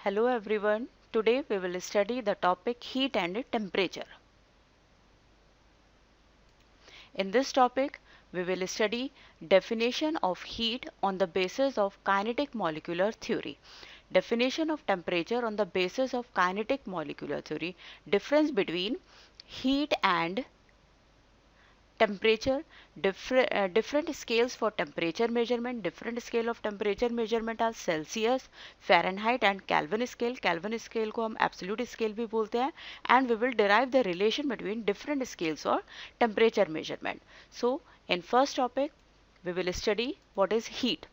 Hello everyone. Today we will study the topic heat and temperature. In this topic, we will study definition of heat on the basis of kinetic molecular theory, definition of temperature on the basis of kinetic molecular theory, difference between heat and temperature, different scales for temperature measurement. Different scale of temperature measurement are Celsius, Fahrenheit and Kelvin scale. Kelvin scale को हम absolute scale भी बोलते हैं. And we will derive the relation between different scales or temperature measurement. So in first topic we will study what is heat.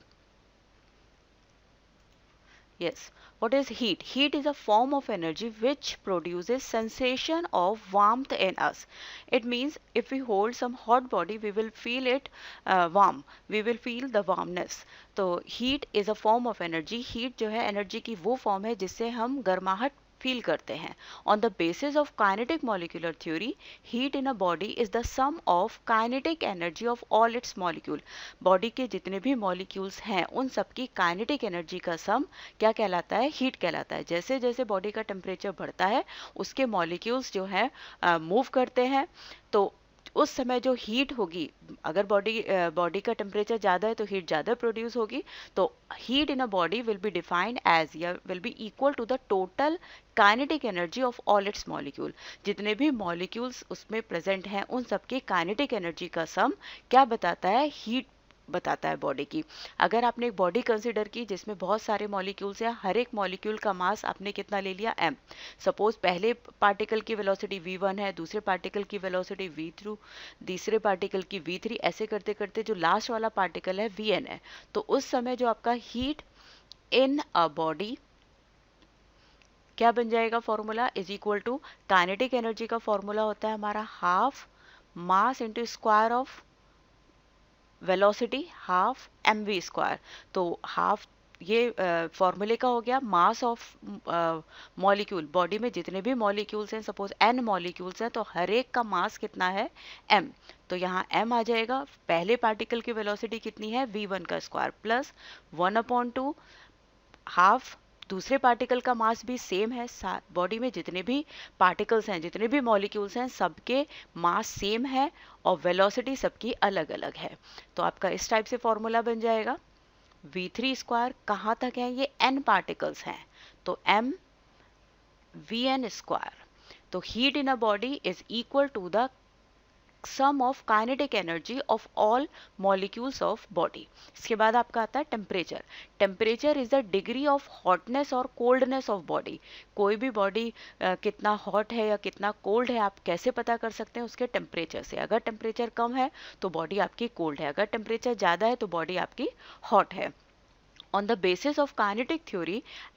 Yes, what is heat? Heat is a form of energy which produces sensation of warmth in us. It means if we hold some hot body, we will feel it warm. We will feel the warmness. तो heat is a form of energy. Heat जो है energy की वो form है जिससे हम गर्माहट feel करते हैं. On the basis of kinetic molecular theory, heat in a body is the sum of kinetic energy of all its molecule. Body के जितने भी मॉलिक्यूल्स हैं उन सबकी काइनेटिक एनर्जी का सम क्या कहलाता है? हीट कहलाता है. जैसे जैसे बॉडी का टेम्परेचर बढ़ता है उसके मॉलिक्यूल्स जो हैं मूव करते हैं, तो उस समय जो हीट होगी, अगर बॉडी का टेम्परेचर ज़्यादा है तो हीट ज़्यादा प्रोड्यूस होगी. तो heat in a body will be defined as या will be equal to the total kinetic energy of all its molecule. जितने भी मॉलिक्यूल्स उसमें प्रेजेंट हैं उन सबकी काइनेटिक एनर्जी का सम क्या बताता है? हीट बताता है बॉडी की. अगर आपने एक बॉडी कंसिडर की जिसमें बहुत सारे मॉलिक्यूल्स हैं, हर एक मॉलिक्यूल का मास आपने कितना ले लिया? m. सपोज पहले पार्टिकल की वेलोसिटी v1 है, दूसरे पार्टिकल की वेलोसिटी v2, तीसरे पार्टिकल की v3, ऐसे करते करते जो लास्ट वाला पार्टिकल है vn है. तो उस समय जो आपका हीट इन अ बॉडी क्या बन जाएगा? Formula is equal to kinetic energy का फॉर्मूला होता है हमारा half mass into square of velocity half mv square. तो हाफ ये फॉर्मूले का हो गया मास ऑफ मॉलिक्यूल. बॉडी में जितने भी मॉलिक्यूल्स हैं, सपोज n मॉलिक्यूल्स हैं, तो हर एक का मास कितना है? m. तो यहाँ m आ जाएगा. पहले पार्टिकल की वेलोसिटी कितनी है? v1 का स्क्वायर प्लस 1/2 हाफ. दूसरे पार्टिकल का मास भी सेम है. बॉडी में जितने भी पार्टिकल्स हैं, जितने भी मॉलिक्यूल्स हैं, सबके मास सेम है और वेलोसिटी सबकी अलग अलग है. तो आपका इस टाइप से फॉर्मूला बन जाएगा. v3 स्क्वायर कहाँ तक है? ये n पार्टिकल्स हैं, तो m vn स्क्वायर. तो heat in a body is equal to the sum of kinetic energy of all molecules of body. इसके बाद आपका आता है temperature. Temperature is the degree of hotness और कोल्डनेस ऑफ बॉडी. कोई भी बॉडी कितना हॉट है या कितना कोल्ड है आप कैसे पता कर सकते हैं? उसके टेम्परेचर से. अगर टेम्परेचर कम है तो बॉडी आपकी कोल्ड है, अगर टेम्परेचर ज़्यादा है तो बॉडी आपकी हॉट है. On the basis of kinetic theory,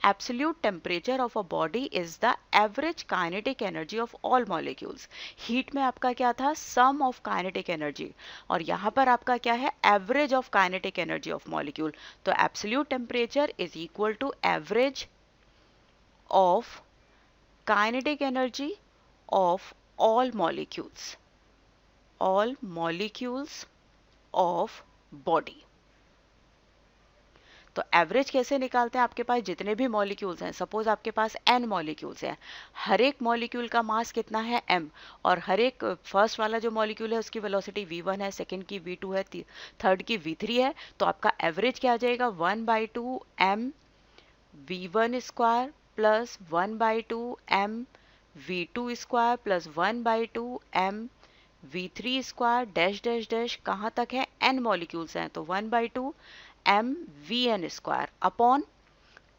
absolute temperature of a body is the average kinetic energy of all molecules. Heat में आपका क्या था? Sum of kinetic energy. और यहाँ पर आपका क्या है? Average of kinetic energy of molecule. तो absolute temperature is equal to average of kinetic energy of all molecules. All molecules of body. तो एवरेज कैसे निकालते हैं? आपके पास जितने भी मॉलिक्यूल्स हैं, सपोज आपके पास n मॉलिक्यूल्स हैं, हर एक मॉलिक्यूल का मास कितना है? m. और हर एक फर्स्ट वाला जो मॉलिक्यूल है उसकी वेलोसिटी v1 है, सेकंड की v2 है, थर्ड की v3 है. तो आपका एवरेज क्या आ जाएगा? 1/2 m v1 square plus 1/2 m v2 square plus 1/2 m v3 square dash dash dash. कहाँ तक है? n मॉलिक्यूल्स हैं, तो 1/2 m vn square upon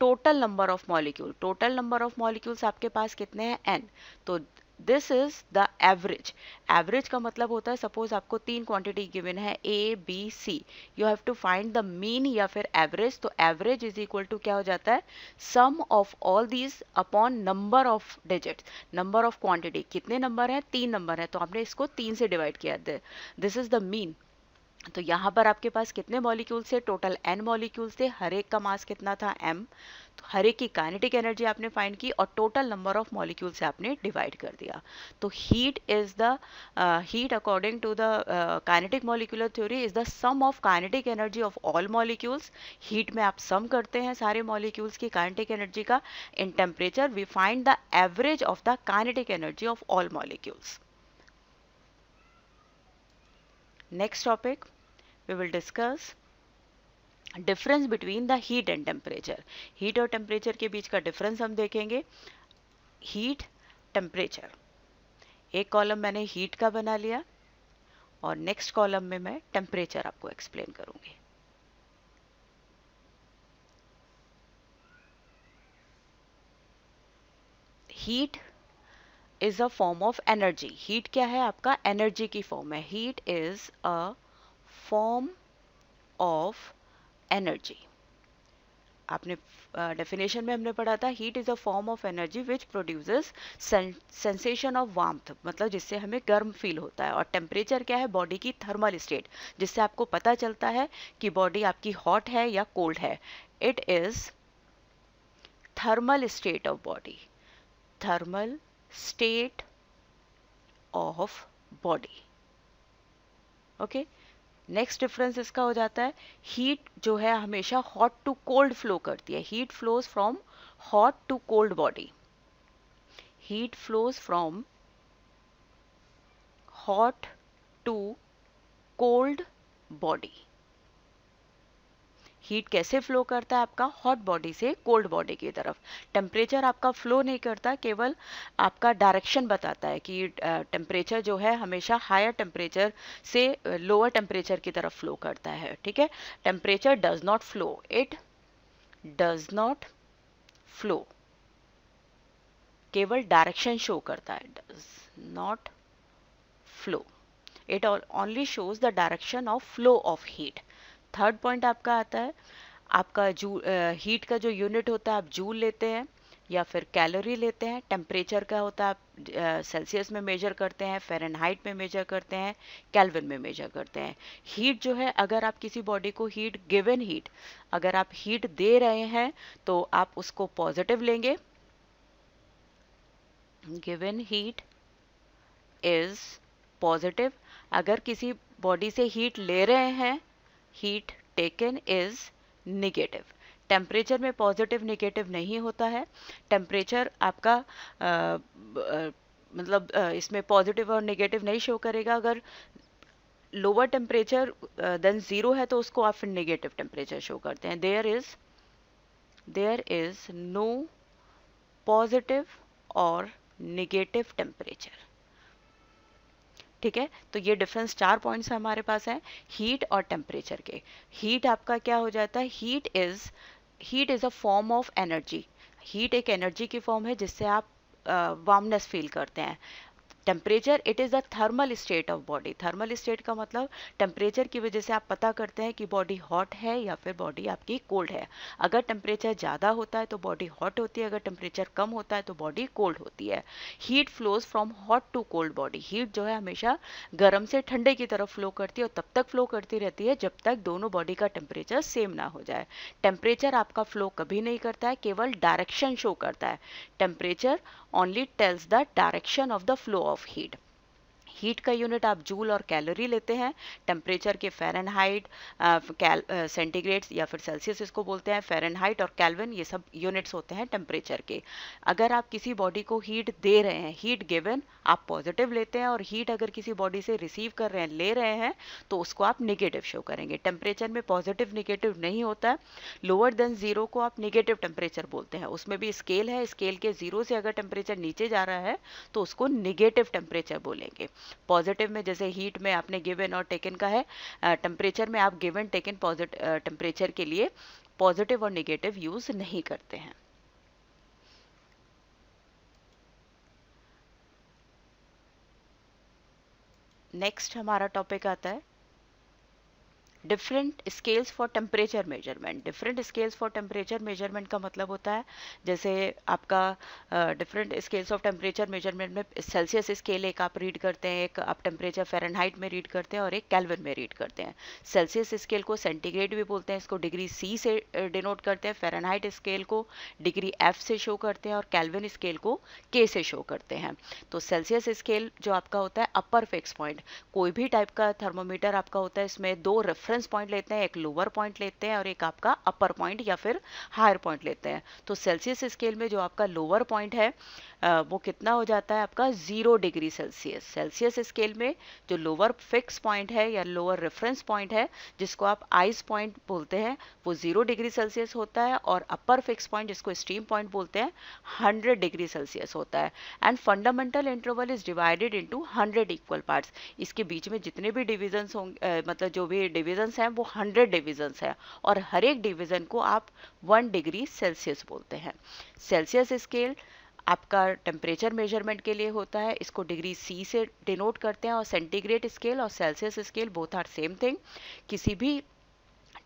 total number of molecule. Total number of molecules आपके पास कितने हैं? n. तो this is the average. Average का मतलब होता है, सपोज आपको 3 क्वांटिटी गिवन है a b c, you have to find the mean या फिर एवरेज. तो एवरेज इज इक्वल टू क्या हो जाता है? Sum of all these upon number of digits. Number of quantity कितने नंबर है? 3 नंबर है, तो आपने इसको 3 से डिवाइड किया. This is the mean. तो यहाँ पर आपके पास कितने मॉलिक्यूल्स थे, टोटल n मॉलिक्यूल्स थे, हर एक का मास कितना था m, तो हर एक की काइनेटिक एनर्जी आपने फाइंड की और टोटल नंबर ऑफ मॉलिक्यूल्स से आपने डिवाइड कर दिया। तो heat is the heat according to the kinetic molecular theory is the sum of kinetic energy of all molecules. Heat में आप सम करते हैं सारे मॉलिक्यूल्स की काइनेटिक एनर्जी का। In temperature we find the average of the kinetic energy of all molecules. Next topic we will discuss difference between the heat and temperature. Heat और temperature के बीच का डिफरेंस हम देखेंगे। हीट, टेम्परेचर, एक column मैंने heat का बना लिया और नेक्स्ट कॉलम में मैं टेम्परेचर आपको एक्सप्लेन करूंगी। Heat is a form of energy. Heat क्या है, आपका एनर्जी की फॉर्म है। Heat is a form of energy. आपने डेफिनेशन में हमने पढ़ा था, heat is a form of energy which produces sensation of warmth, मतलब जिससे हमें गर्म फील होता है। और टेम्परेचर क्या है, बॉडी की थर्मल स्टेट, जिससे आपको पता चलता है कि बॉडी आपकी हॉट है या कोल्ड है। It is thermal state of body, thermal state of body. Okay, next difference इसका हो जाता है, हीट जो है हमेशा हॉट टू कोल्ड फ्लो करती है। Heat flows from hot to cold body. Heat flows from hot to cold body. Heat कैसे फ्लो करता है, आपका हॉट बॉडी से कोल्ड बॉडी की तरफ। टेम्परेचर आपका फ्लो नहीं करता, केवल आपका डायरेक्शन बताता है कि टेम्परेचर जो है हमेशा हायर टेम्परेचर से लोअर टेम्परेचर की तरफ फ्लो करता है। ठीक है, temperature does not flow, it does not flow, केवल डायरेक्शन शो करता है। Does not flow, it only shows the direction of flow of heat. Third point आपका आता है, आपका हीट का जो यूनिट होता है आप जूल लेते हैं या फिर कैलोरी लेते हैं। टेम्परेचर का होता है आप सेल्सियस में मेजर करते हैं, फ़ारेनहाइट में मेजर करते हैं, केल्विन में मेजर करते हैं। हीट जो है, अगर आप किसी बॉडी को हीट, गिवन हीट, अगर आप हीट दे रहे हैं तो आप उसको पॉजिटिव लेंगे। Given heat is positive. अगर किसी बॉडी से हीट ले रहे हैं, heat taken is negative. Temperature में पॉजिटिव निगेटिव नहीं होता है। टेम्परेचर आपका मतलब इसमें पॉजिटिव और निगेटिव नहीं शो करेगा। अगर लोअर टेम्परेचर देन जीरो है तो उसको आप फिर निगेटिव टेम्परेचर शो करते हैं। देयर इज नो पॉजिटिव और निगेटिव टेम्परेचर। ठीक है, तो ये डिफरेंस 4 पॉइंट्स हमारे पास हैं हीट और टेम्परेचर के। हीट आपका क्या हो जाता है, heat is a form of energy. Heat एक एनर्जी की फॉर्म है जिससे आप वार्मनेस फील करते हैं। Temperature, it is the thermal state of body. Thermal state का मतलब टेम्परेचर की वजह से आप पता करते हैं कि बॉडी हॉट है या फिर बॉडी आपकी कोल्ड है। अगर टेम्परेचर ज़्यादा होता है तो बॉडी हॉट होती है, अगर टेम्परेचर कम होता है तो बॉडी कोल्ड होती है। Heat flows from hot to cold body. Heat जो है हमेशा गर्म से ठंडे की तरफ फ्लो करती है और तब तक फ्लो करती रहती है जब तक दोनों बॉडी का टेम्परेचर सेम ना हो जाए। टेम्परेचर आपका फ्लो कभी नहीं करता है, केवल डायरेक्शन शो करता है। Temperature only tells the direction of the flow of heat। Heat का यूनिट आप जूल और कैलोरी लेते हैं। टेम्परेचर के फ़ारेनहाइट, सेंटीग्रेड या फिर सेल्सियस इसको बोलते हैं, फ़ारेनहाइट और केल्विन ये सब यूनिट्स होते हैं टेम्परेचर के। अगर आप किसी बॉडी को हीट दे रहे हैं, हीट गिवन, आप पॉजिटिव लेते हैं, और हीट अगर किसी बॉडी से रिसीव कर रहे हैं, ले रहे हैं, तो उसको आप निगेटिव शो करेंगे। टेम्परेचर में पॉजिटिव निगेटिव नहीं होता है। लोअर देन ज़ीरो को आप निगेटिव टेम्परेचर बोलते हैं। उसमें भी स्केल है, स्केल के ज़ीरो से अगर टेम्परेचर नीचे जा रहा है तो उसको निगेटिव टेम्परेचर बोलेंगे। पॉजिटिव में जैसे हीट में आपने गिवन और टेकन का है, टेम्परेचर में आप गिवन टेकन पॉजिटिव टेम्परेचर के लिए पॉजिटिव और निगेटिव यूज नहीं करते हैं। नेक्स्ट हमारा टॉपिक आता है different scales for temperature measurement. Different scales for temperature measurement का मतलब होता है जैसे आपका different scales of temperature measurement में सेल्सियस स्केल एक आप रीड करते हैं, एक आप टेम्परेचर फ़ारेनहाइट में रीड करते हैं और एक केल्विन में रीड करते हैं। सेल्सियस स्केल को सेंटीग्रेड भी बोलते हैं, इसको डिग्री सी से डिनोट करते हैं। फ़ारेनहाइट स्केल को डिग्री एफ से शो करते हैं और केल्विन स्केल को के से शो करते हैं। तो सेल्सियस स्केल जो आपका होता है अपर फिक्स पॉइंट, कोई भी टाइप का थर्मोमीटर आपका होता है इसमें दो रेफरेंस पॉइंट लेते हैं, एक लोअर पॉइंट लेते हैं और एक आपका अपर पॉइंट या फिर हायर पॉइंट लेते हैं। तो सेल्सियस स्केल में जो आपका लोअर पॉइंट है वो कितना हो जाता है आपका 0 डिग्री सेल्सियस। सेल्सियस स्केल में जो लोअर फिक्स पॉइंट है या लोअर रेफरेंस पॉइंट है जिसको आप आइस पॉइंट बोलते हैं वो 0 डिग्री सेल्सियस होता है और अपर फिक्स पॉइंट जिसको स्टीम पॉइंट बोलते हैं 100 डिग्री सेल्सियस होता है। And fundamental interval is divided into 100 equal parts. इसके बीच में जितने भी डिविजन्स होंगे मतलब जो भी डिविजन्स हैं वो 100 डिविजन्स हैं और हर एक डिवीजन को आप 1 डिग्री सेल्सियस बोलते हैं। सेल्सियस स्केल आपका टेम्परेचर मेजरमेंट के लिए होता है, इसको डिग्री सी से डिनोट करते हैं और सेंटीग्रेड स्केल और Celsius scale both are same thing. किसी भी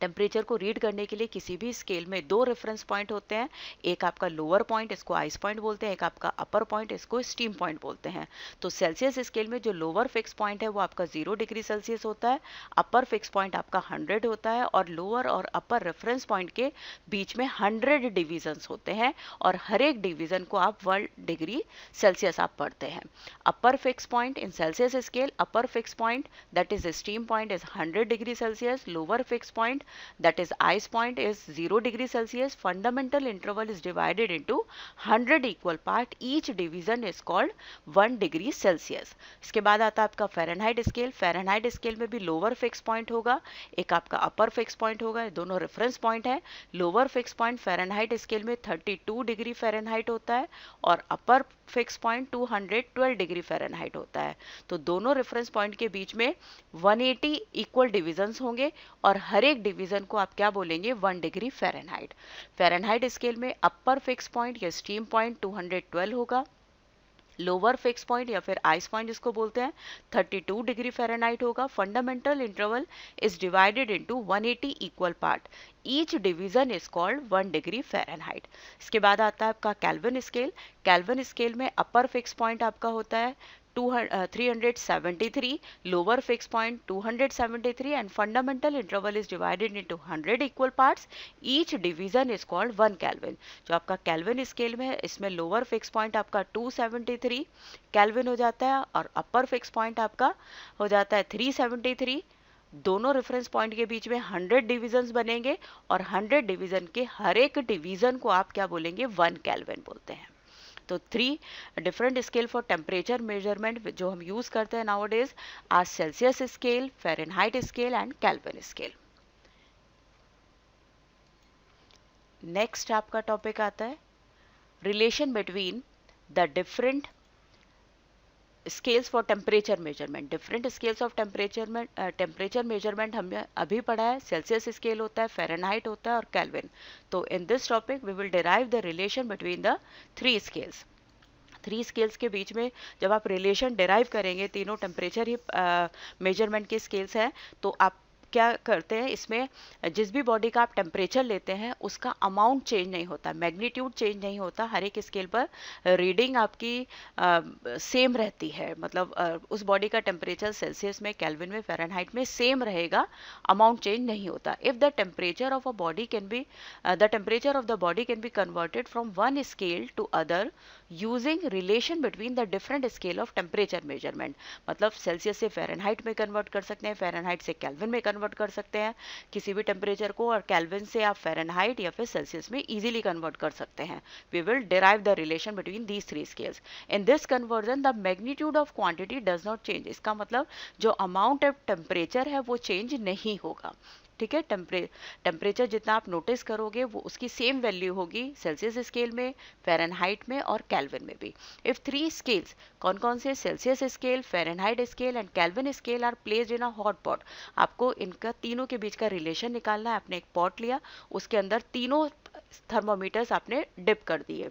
टेम्परेचर को रीड करने के लिए किसी भी स्केल में दो रेफरेंस पॉइंट होते हैं, एक आपका लोअर पॉइंट इसको आइस पॉइंट बोलते हैं, एक आपका अपर पॉइंट इसको स्टीम पॉइंट बोलते हैं। तो सेल्सियस स्केल में जो लोअर फिक्स पॉइंट है वो आपका 0 डिग्री सेल्सियस होता है, अपर फिक्स पॉइंट आपका 100 होता है और लोअर और अपर रेफरेंस पॉइंट के बीच में 100 डिविजन्स होते हैं और हर एक डिवीजन को आप 1 डिग्री सेल्सियस आप पढ़ते हैं। अपर fix point in Celsius scale, upper fix point that is steam point is 100 degree Celsius, lower fix point that is ice point is 0 degree Celsius. Fundamental interval is divided into 100 equal part. Each division is called 1 degree Celsius. इसके बाद आता है आपका Fahrenheit scale. Fahrenheit scale में भी lower fix point होगा, एक आपका अपर फिक्स पॉइंट होगा, दोनों रेफरेंस पॉइंट है। Lower fix point Fahrenheit scale में 32 डिग्री फ़ारेनहाइट होता है और अपर फिक्स पॉइंट 212 डिग्री फ़ारेनहाइट होता है। तो दोनों रेफरेंस पॉइंट के बीच में 180 इक्वल डिविजन्स होंगे और हर एक डिवीजन को आप क्या बोलेंगे 1 डिग्री फ़ारेनहाइट। फ़ारेनहाइट स्केल में अपर फिक्स पॉइंट या स्टीम पॉइंट 212 होगा, लोअर फिक्स पॉइंट या फिर आइस पॉइंट जिसको बोलते हैं 32 डिग्री फ़ारेनहाइट होगा। Fundamental interval is divided into 180 equal part. Each division is called 1 degree Fahrenheit. इसके बाद आता है आपका केल्विन स्केल। केल्विन स्केल में अपर फिक्स पॉइंट आपका होता है 373, lower fix point 273 and fundamental interval is divided into 100 equal parts. Each division is called 1 kelvin. जो आपका केल्विन स्केल में है इसमें लोअर फिक्स पॉइंट आपका 273 केल्विन हो जाता है और अपर फिक्स पॉइंट आपका हो जाता है 373। दोनों रेफरेंस पॉइंट के बीच में 100 डिविजन्स बनेंगे और 100 डिवीजन के हर एक डिवीजन को आप क्या बोलेंगे 1 केल्विन बोलते हैं। तो 3 different scale for temperature measurement जो हम यूज करते हैं nowadays are Celsius scale, Fahrenheit scale and Kelvin scale. Next आपका टॉपिक आता है relation between the different scales for temperature measurement. Different scales of temperature measurement हमने अभी पढ़ा है। सेल्सियस स्केल होता है, फ़ारेनहाइट होता है और केल्विन। तो in this topic we will derive the relation between the 3 scales. 3 scales के बीच में जब आप रिलेशन डिराइव करेंगे, तीनों टेम्परेचर ही मेजरमेंट के स्केल्स हैं, तो आप क्या करते हैं इसमें जिस भी बॉडी का आप टेम्परेचर लेते हैं उसका अमाउंट चेंज नहीं होता, मैग्नीट्यूड चेंज नहीं होता, हर एक स्केल पर रीडिंग आपकी सेम रहती है। मतलब उस बॉडी का टेम्परेचर सेल्सियस में, केल्विन में, फ़ारेनहाइट में सेम रहेगा, अमाउंट चेंज नहीं होता। If the temperature of a body can be the temperature of the body can be converted from one scale to other using relation between the different scale of temperature measurement. मतलब Celsius से Fahrenheit में convert कर सकते हैं, Fahrenheit से kelvin में convert कर सकते हैं किसी भी टेम्परेचर को, और केल्विन से आप फ़ारेनहाइट या फिर सेल्सियस में इजीली कन्वर्ट कर सकते हैं। We will derive the relation between these 3 scales. In this conversion the magnitude of quantity does not change. इसका मतलब जो अमाउंट ऑफ टेम्परेचर है वो चेंज नहीं होगा। ठीक है, टेम्परेचर जितना आप नोटिस करोगे वो उसकी सेम वैल्यू होगी सेल्सियस स्केल में, फ़ारेनहाइट में और केल्विन में भी। इफ 3 स्केल्स, कौन कौन से, Celsius scale, Fahrenheit scale and Kelvin scale are placed in a hot pot. आपको इनका तीनों के बीच का रिलेशन निकालना है। आपने एक पॉट लिया, उसके अंदर तीनों थर्मोमीटर्स आपने डिप कर दिए।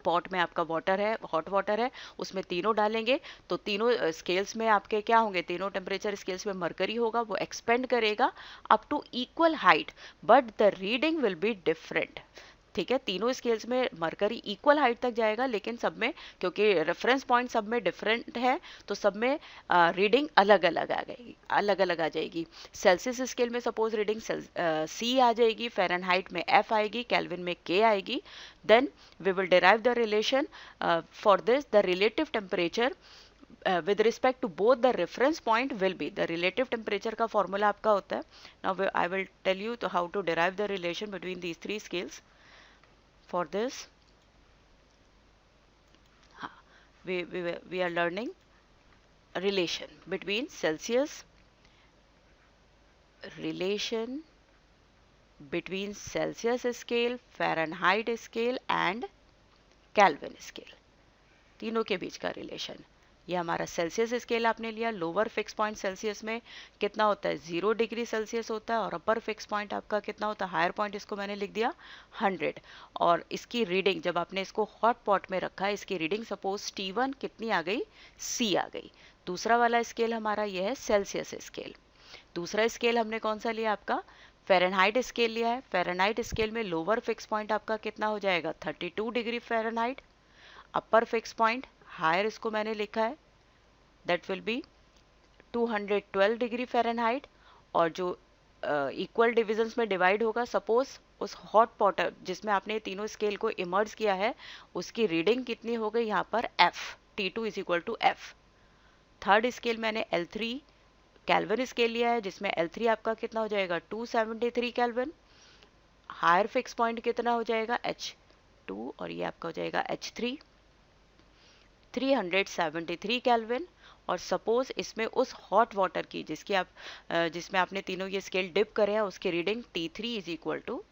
पॉट में आपका वाटर है, हॉट वाटर है, उसमें तीनों डालेंगे तो तीनों स्केल्स में आपके क्या होंगे, तीनों टेम्परेचर स्केल्स में मरकरी होगा, वो एक्सपेंड करेगा up to equal height, but the reading will be different. ठीक है, तीनों स्केल्स में मरकरी इक्वल हाइट तक जाएगा, लेकिन सब में क्योंकि रेफरेंस पॉइंट सब में डिफरेंट है तो सब में रीडिंग अलग अलग आ गई, अलग अलग आ जाएगी। सेल्सियस स्केल में सपोज रीडिंग सी आ जाएगी, फ़ारेनहाइट में एफ आएगी, केल्विन में के आएगी। Then we will derive the relation for this, the relative temperature with respect to both the reference point will be, the relative temperature का formula आपका होता है। Now I will tell you to how to derive the relation between these three scales. For this, we are learning relation between Celsius, relation between Celsius scale, Fahrenheit scale and Kelvin scale, तीनों के बीच का relation. ये हमारा Celsius scale आपने लिया, lower fix point Celsius में कितना होता है, 0 डिग्री सेल्सियस होता है, और अपर फिक्स पॉइंट आपका कितना होता है, हायर पॉइंट इसको मैंने लिख दिया 100। और इसकी रीडिंग जब आपने इसको हॉट पॉट में रखा है, इसकी रीडिंग सपोज T1 कितनी आ गई, C आ गई। दूसरा वाला स्केल हमारा ये है सेल्सियस स्केल। दूसरा स्केल हमने कौन सा लिया, आपका फ़ारेनहाइट स्केल लिया है। फ़ारेनहाइट स्केल में लोअर फिक्स पॉइंट आपका कितना हो जाएगा, 32 degree Fahrenheit. Upper fix point higher इसको मैंने लिखा है, that will be 212 degree Fahrenheit. और जो इक्वल डिविजन्स में डिवाइड होगा, सपोज उस हॉट पॉट जिसमें आपने तीनों स्केल को इमर्ज किया है, उसकी रीडिंग कितनी हो गई यहाँ पर, F, T2 is equal to F। Third scale मैंने L3 केल्विन स्केल लिया है, जिसमें L3 आपका कितना हो जाएगा, 273 केल्विन। हायर फिक्स पॉइंट कितना हो जाएगा, H2, और ये आपका हो जाएगा H3, 373 केल्विन। और सपोज इसमें उस हॉट वाटर की जिसमें आपने तीनों ये स्केल डिप करे हैं, उसकी reading T3 is equal to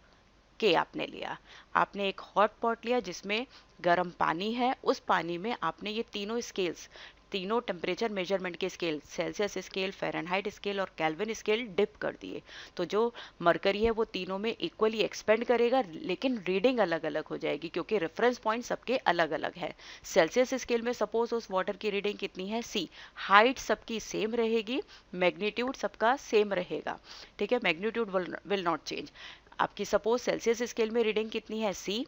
के आपने लिया। आपने एक हॉट पॉट लिया जिसमें गर्म पानी है, उस पानी में आपने ये तीनों स्केल्स, तीनों टेम्परेचर मेजरमेंट के scale, Celsius scale, Fahrenheit scale और केल्विन स्केल डिप कर दिए। तो जो मरकरी है वो तीनों में इक्वली एक्सपेंड करेगा, लेकिन रीडिंग अलग अलग हो जाएगी क्योंकि रेफरेंस पॉइंट सबके अलग अलग है। सेल्सियस स्केल में सपोज उस वाटर की रीडिंग कितनी है, C, हाइट सबकी सेम रहेगी, मैग्नीट्यूड सबका सेम रहेगा। ठीक है, मैग्नीट्यूड विल नॉट चेंज। आपकी सपोज सेल्सियस स्केल में रीडिंग कितनी है, C,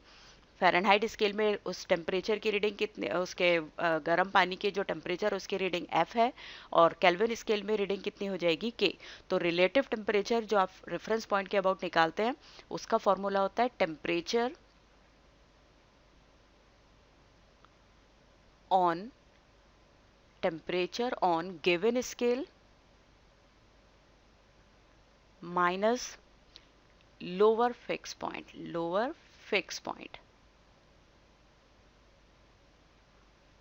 फ़ारेनहाइट स्केल में उस टेम्परेचर की रीडिंग कितने, उसके गर्म पानी के जो टेम्परेचर उसकी रीडिंग F है, और केल्विन स्केल में रीडिंग कितनी हो जाएगी, K। तो रिलेटिव टेम्परेचर जो आप रेफरेंस पॉइंट के अबाउट निकालते हैं, उसका फॉर्मूला होता है temperature on given scale minus lower fix point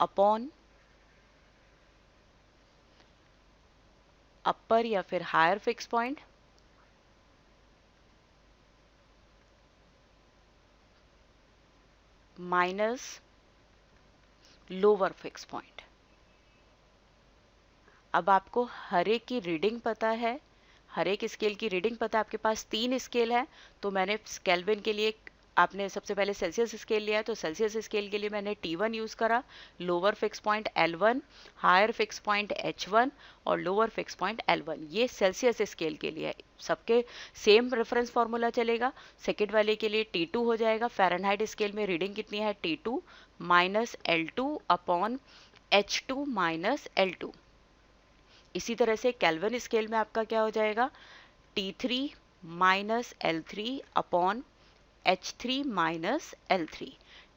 upon upper या फिर higher fix point minus lower fix point. अब आपको हर एक की रीडिंग पता है, हर एक स्केल की रीडिंग पता है। आपके पास 3 स्केल है, तो मैंने केल्विन के लिए आपने सबसे पहले सेल्सियस स्केल लिया है, तो सेल्सियस स्केल के लिए मैंने T1 यूज़ करा, lower fix point L1, higher fix point H1 और लोअर फिक्स पॉइंट L1। ये सेल्सियस स्केल के लिए है, सबके सेम रेफरेंस फार्मूला चलेगा। सेकेंड वाले के लिए T2 हो जाएगा। फ़ारेनहाइट स्केल में रीडिंग कितनी है, T2 minus L2 upon H2 minus L2। इसी तरह से केल्विन स्केल में आपका क्या हो जाएगा, T3 minus L3 upon H3 minus L3।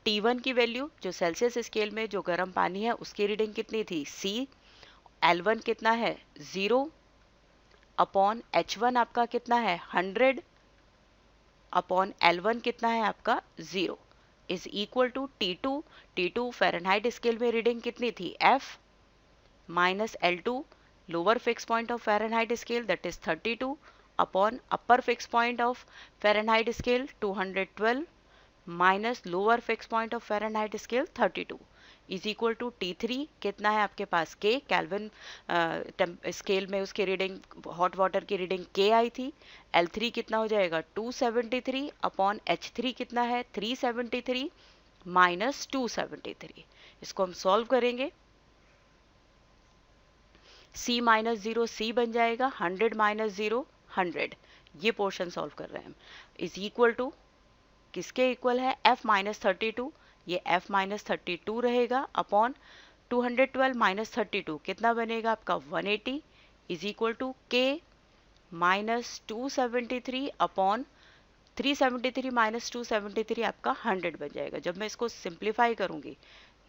T1 की वैल्यू जो सेल्सियस स्केल में जो गर्म पानी है उसकी रीडिंग कितनी थी, C, L1 कितना है, 0 अपॉन H1 आपका कितना है, 100 अपॉन L1 कितना है आपका, 0 is equal to T2 Fahrenheit scale में रीडिंग कितनी थी, F minus L2 lower fix point of Fahrenheit scale that is 32 upon upper fix point of Fahrenheit scale 212 minus lower fix point of Fahrenheit scale 32 is equal to T3 कितना है आपके पास, K। Kelvin scale में उसकी reading hot water की reading K आई थी। L3 कितना हो जाएगा, 273 अपॉन H3 कितना है, 373 माइनस 273। इसको हम सॉल्व करेंगे, c माइनस 0 c बन जाएगा, 100 माइनस 0 100, ये पोर्शन सॉल्व कर रहे हैं हम, इज इक्वल टू किसके इक्वल है, f माइनस 32, ये f माइनस 32 रहेगा अपॉन 212 माइनस 32 कितना बनेगा आपका 180, is equal to k minus 273 upon 373 minus 273 आपका 100 बन जाएगा। जब मैं इसको सिंप्लीफाई करूंगी,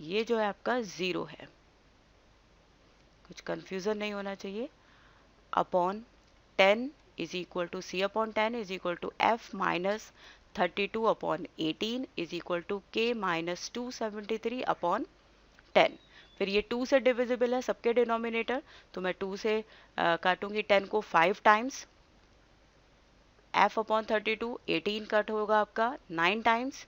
ये जो है आपका 0 है, कुछ कंफ्यूजन नहीं होना चाहिए, upon 10 is equal to c upon 10 is equal to f minus 32 upon 18 is equal to k minus 273 upon 10। फिर ये 2 से डिविजिबल है सबके डिनोमिनेटर, तो मैं 2 से काटूंगी 10 को 5 टाइम्स, f अपॉन 32, 18 कट होगा आपका 9 टाइम्स,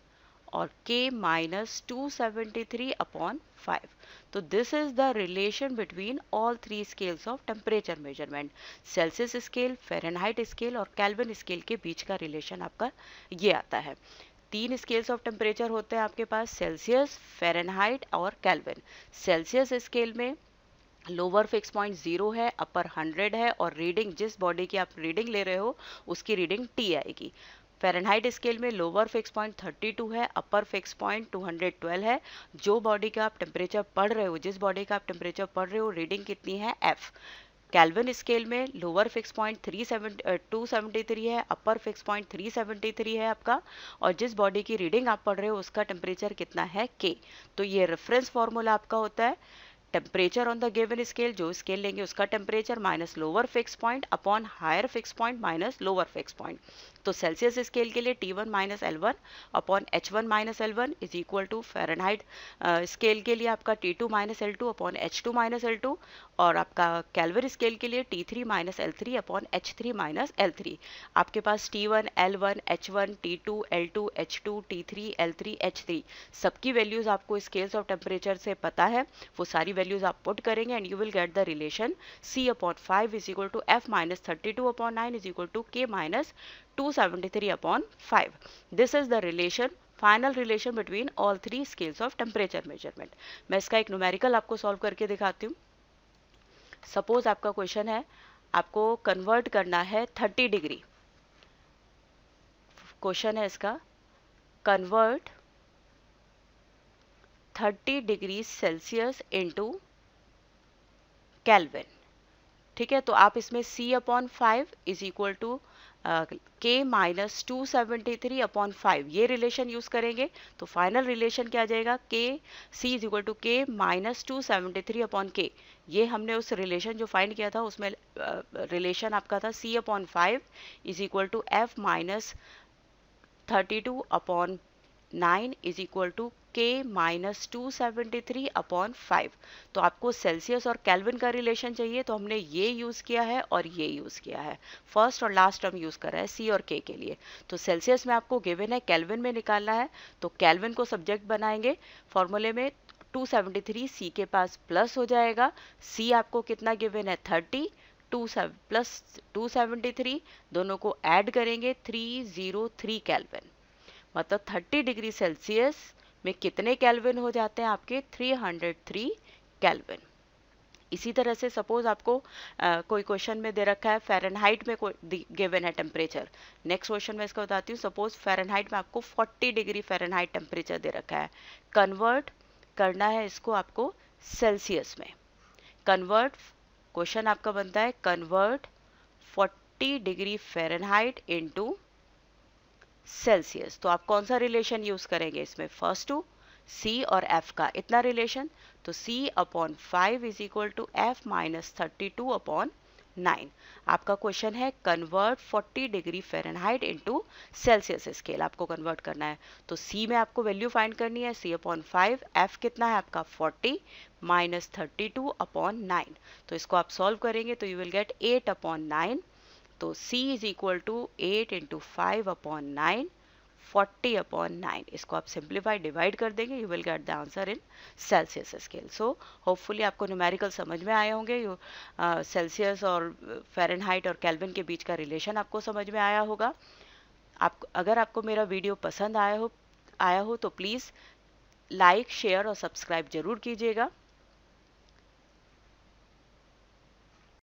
और k माइनस 273 अपॉन 5। तो this is the relation between all three scales of temperature measurement, Celsius scale, Fahrenheit scale और केल्विन स्केल के बीच का रिलेशन आपका ये आता है। 3 स्केल्स ऑफ टेम्परेचर होते हैं आपके पास, सेल्सियस, फ़ारेनहाइट और केल्विन। सेल्सियस स्केल में लोअर फिक्स पॉइंट 0 है, अपर 100 है, और रीडिंग जिस बॉडी की आप रीडिंग ले रहे हो उसकी रीडिंग T आएगी। फ़ारेनहाइट स्केल में लोअर फिक्स पॉइंट 32 है, अपर फिक्स पॉइंट 212 है। जो बॉडी का आप टेम्परेचर पढ़ रहे हो, जिस बॉडी का आप टेम्परेचर पढ़ रहे हो, रीडिंग कितनी है F। केल्विन स्केल में लोअर फिक्स पॉइंट 273 है, अपर फिक्स पॉइंट 373 है आपका, और जिस बॉडी की रीडिंग आप पढ़ रहे हो उसका टेम्परेचर कितना है K। तो ये रेफरेंस फार्मूला आपका होता है, temperature on the given scale, जो स्केल लेंगे उसका temperature minus lower fix point upon higher fix point minus lower fix point. तो सेल्सियस स्केल के लिए T1 minus L1 upon H1 minus L1 is equal to Fahrenheit scale के लिए आपका T2 minus L2 upon H2 minus L2, और आपका kelvin scale के लिए T3 minus L3 upon H3 minus L3। आपके पास T1, L1, H1, T2, L2, H2, T3, L3, H3 सबकी values आपको स्केल्स ऑफ टेम्परेचर से पता है, वो सारी वैल्यूज आप पुट करेंगे and you will get the relation c upon 5 is equal to f minus 32 upon 9 is equal to k minus 273 upon 5। This is the relation, final relation between all three scales of temperature measurement. मैं इसका एक numerical आपको solve करके दिखाती हूँ। Suppose आपका question है, आपको कन्वर्ट करना है 30 डिग्री, क्वेश्चन है इसका, convert 30 degree Celsius into Kelvin. ठीक है, तो आप इसमें c upon 5 is equal to k minus 273 upon 5 ये रिलेशन यूज करेंगे, तो फाइनल रिलेशन क्या आ जाएगा, k c is equal to k minus 273 upon k। ये हमने उस रिलेशन जो फाइंड किया था उसमें रिलेशन आपका था c upon 5 is equal to f minus 32 upon 9 is equal to k minus 273 upon 5। तो आपको सेल्सियस और केल्विन का रिलेशन चाहिए, तो हमने ये यूज़ किया है और ये यूज़ किया है, फर्स्ट और लास्ट टर्म यूज़ करा है c और k के लिए। तो सेल्सियस में आपको गिवन है, केल्विन में निकालना है, तो केल्विन को सब्जेक्ट बनाएंगे फॉर्मूले में, 273 c के पास प्लस हो जाएगा, c आपको कितना गिवन है 30, 2 प्लस 273 दोनों को ऐड करेंगे 303 केल्विन, मतलब 30 डिग्री सेल्सियस में कितने केल्विन हो जाते हैं आपके 303 केल्विन। इसी तरह से सपोज आपको कोई क्वेश्चन में दे रखा है फ़ारेनहाइट में कोई गिवन है टेम्परेचर, नेक्स्ट क्वेश्चन में इसका बताती हूँ। सपोज फ़ारेनहाइट में आपको 40 डिग्री फ़ारेनहाइट टेम्परेचर दे रखा है, कन्वर्ट करना है इसको आपको सेल्सियस में। कन्वर्ट, क्वेश्चन आपका बनता है convert 40 degree Fahrenheit into Celsius. तो आप कौन सा रिलेशन यूज करेंगे इसमें, फर्स्ट टू c और f का इतना रिलेशन, तो c upon 5 is equal to f minus 32 upon 9। आपका क्वेश्चन है convert 40 degree Fahrenheit into Celsius scale, आपको कन्वर्ट करना है, तो c में आपको वैल्यू फाइंड करनी है c अपॉन 5, f कितना है आपका 40 माइनस 32 अपॉन 9। तो इसको आप सॉल्व करेंगे तो यू विल गेट 8 अपॉन 9, तो c is equal to 8 into 5 upon 9, 40 upon 9। इसको आप सिंप्लीफाई डिवाइड कर देंगे, you will get the answer in Celsius scale. So hopefully आपको न्यूमेरिकल समझ में आए होंगे, सेल्सियस और फ़ारेनहाइट और केल्विन के बीच का रिलेशन आपको समझ में आया होगा। अगर आपको मेरा वीडियो पसंद आया हो तो प्लीज़ लाइक शेयर और सब्सक्राइब जरूर कीजिएगा।